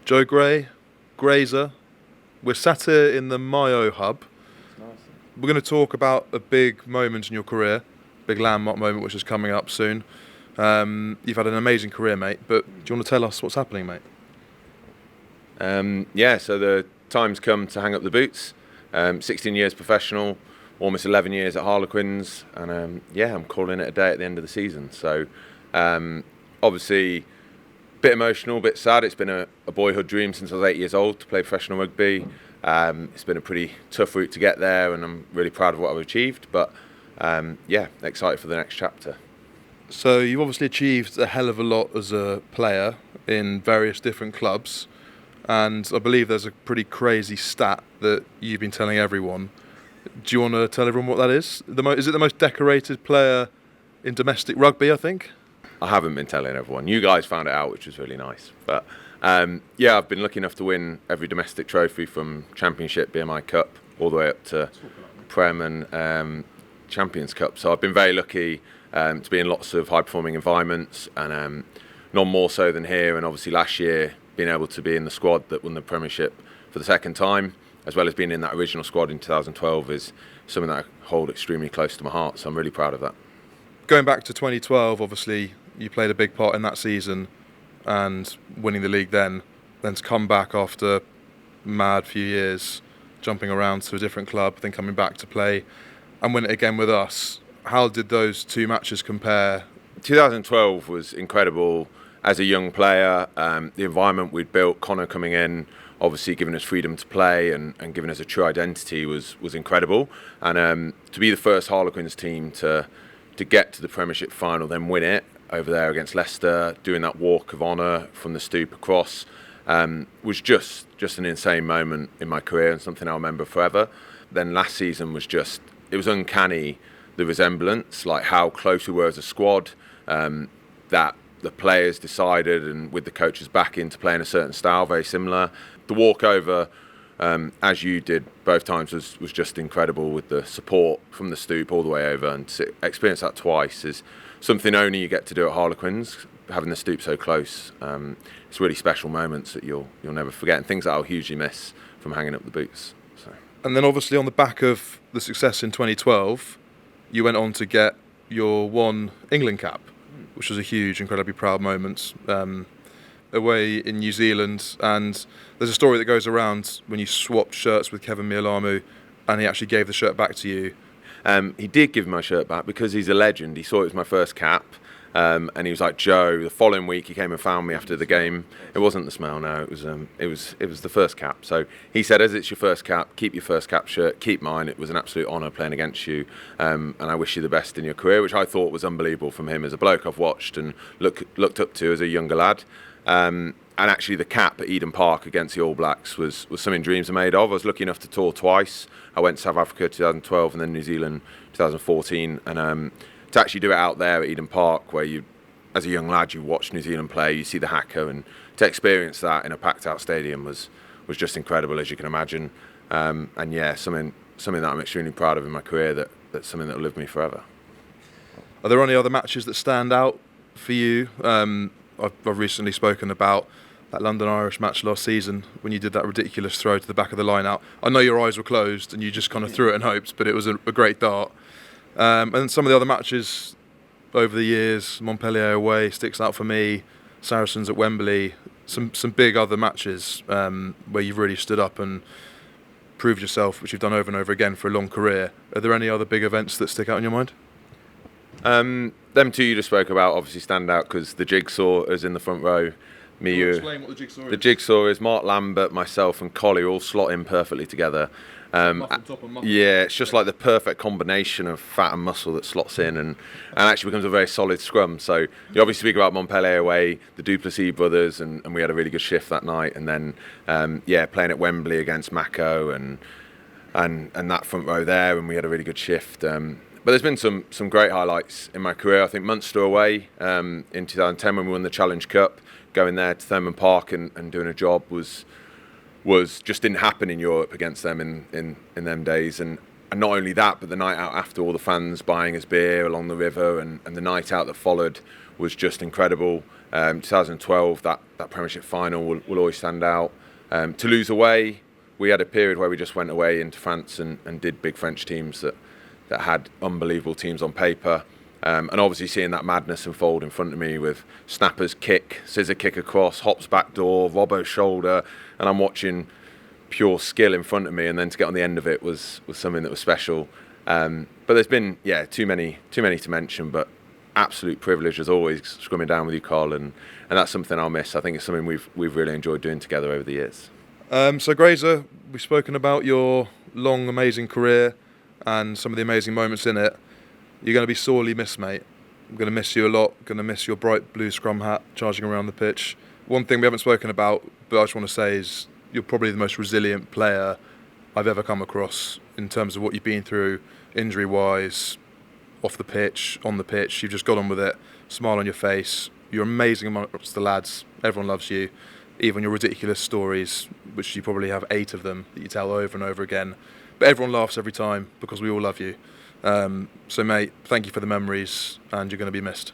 Joe Gray, Grazer. We're sat here in the Mayo Hub. Nice. We're going to talk about a big moment in your career, big landmark moment which is coming up soon. You've had an amazing career, mate, but do you want to tell us what's happening, mate? So the time's come to hang up the boots. 16 years professional, almost 11 years at Harlequins, and I'm calling it a day at the end of the season. So obviously, a bit emotional, a bit sad. It's been a boyhood dream since I was 8 years old to play professional rugby. It's been a pretty tough route to get there, and I'm really proud of what I've achieved. But excited for the next chapter. So you've obviously achieved a hell of a lot as a player in various different clubs, and I believe there's a pretty crazy stat that you've been telling everyone. Do you want to tell everyone what that is? Is it the most decorated player in domestic rugby, I think? I haven't been telling everyone. You guys found it out, which was really nice. But I've been lucky enough to win every domestic trophy from Championship, BMI Cup, all the way up to Prem and Champions Cup. So I've been very lucky to be in lots of high-performing environments, and none more so than here. And obviously last year, being able to be in the squad that won the Premiership for the second time, as well as being in that original squad in 2012, is something that I hold extremely close to my heart. So I'm really proud of that. Going back to 2012, obviously, you played a big part in that season and winning the league then to come back after a mad few years, jumping around to a different club, then coming back to play and win it again with us. How did those two matches compare? 2012 was incredible as a young player. The environment we'd built, Connor coming in, obviously giving us freedom to play and giving us a true identity was incredible. And to be the first Harlequins team to get to the Premiership final, then win it over there against Leicester, doing that walk of honour from the stoop across, was just an insane moment in my career and something I'll remember forever. Then last season was it was uncanny, the resemblance, like how close we were as a squad, that the players decided, and with the coaches back into playing a certain style, very similar. The walkover, as you did both times, was just incredible, with the support from the stoop all the way over, and to experience that twice is something only you get to do at Harlequins, having the stoop so close. It's really special moments that you'll never forget, and things that I'll hugely miss from hanging up the boots. So. And then obviously on the back of the success in 2012, you went on to get your one England cap, which was a huge, incredibly proud moment, away in New Zealand. And there's a story that goes around when you swapped shirts with Kevin Mialamu and he actually gave the shirt back to you. He did give me my shirt back because he's a legend. He saw it was my first cap, and he was like, Joe, the following week he came and found me after the game. It wasn't the smell, no, it was the first cap. So he said, as it's your first cap, keep your first cap shirt, keep mine. It was an absolute honour playing against you, and I wish you the best in your career, which I thought was unbelievable from him as a bloke I've watched and looked up to as a younger lad. And actually the cap at Eden Park against the All Blacks was something dreams are made of. I was lucky enough to tour twice. I went to South Africa 2012 and then New Zealand 2014. And to actually do it out there at Eden Park, where you, as a young lad, you watch New Zealand play, you see the haka, and to experience that in a packed out stadium was just incredible, as you can imagine. Something that I'm extremely proud of in my career, that's something that will live with me forever. Are there any other matches that stand out for you? I've recently spoken about that London Irish match last season when you did that ridiculous throw to the back of the line out. I know your eyes were closed and you just kind of threw it and hoped, but it was a great dart. And some of the other matches over the years, Montpellier away sticks out for me, Saracens at Wembley, some big other matches where you've really stood up and proved yourself, which you've done over and over again for a long career. Are there any other big events that stick out in your mind? Them two you just spoke about obviously stand out because the jigsaw is in the front row. Explain what the jigsaw is. The jigsaw is Mark Lambert, myself and Collier all slot in perfectly together. Yeah, it's just like the perfect combination of fat and muscle that slots in and actually becomes a very solid scrum. So you obviously speak about Montpellier away, the Duplessis brothers, and we had a really good shift that night. And then playing at Wembley against Mako and that front row there, and we had a really good shift. But there's been some great highlights in my career. I think Munster away in 2010 when we won the Challenge Cup, going there to Thurman Park and doing a job was just didn't happen in Europe against them in them days. And and not only that, but the night out after, all the fans buying us beer along the river, and the night out that followed was just incredible. 2012, that Premiership final will always stand out. To lose away, we had a period where we just went away into France and did big French teams that had unbelievable teams on paper. And obviously seeing that madness unfold in front of me with Snapper's kick, scissor kick across, Hop's back door, Robbo's shoulder, and I'm watching pure skill in front of me, and then to get on the end of it was something that was special. But there's been too many to mention, but absolute privilege as always scrumming down with you, Carl, and that's something I'll miss. I think it's something we've really enjoyed doing together over the years. So Grazer, we've spoken about your long, amazing career and some of the amazing moments in it. You're going to be sorely missed, mate. I'm going to miss you a lot. Going to miss your bright blue scrum hat charging around the pitch. One thing we haven't spoken about, but I just want to say, is you're probably the most resilient player I've ever come across in terms of what you've been through, injury-wise, off the pitch, on the pitch. You've just got on with it, smile on your face. You're amazing amongst the lads. Everyone loves you. Even your ridiculous stories, which you probably have 8 of them that you tell over and over again. But everyone laughs every time because we all love you. So, mate, thank you for the memories, and you're going to be missed.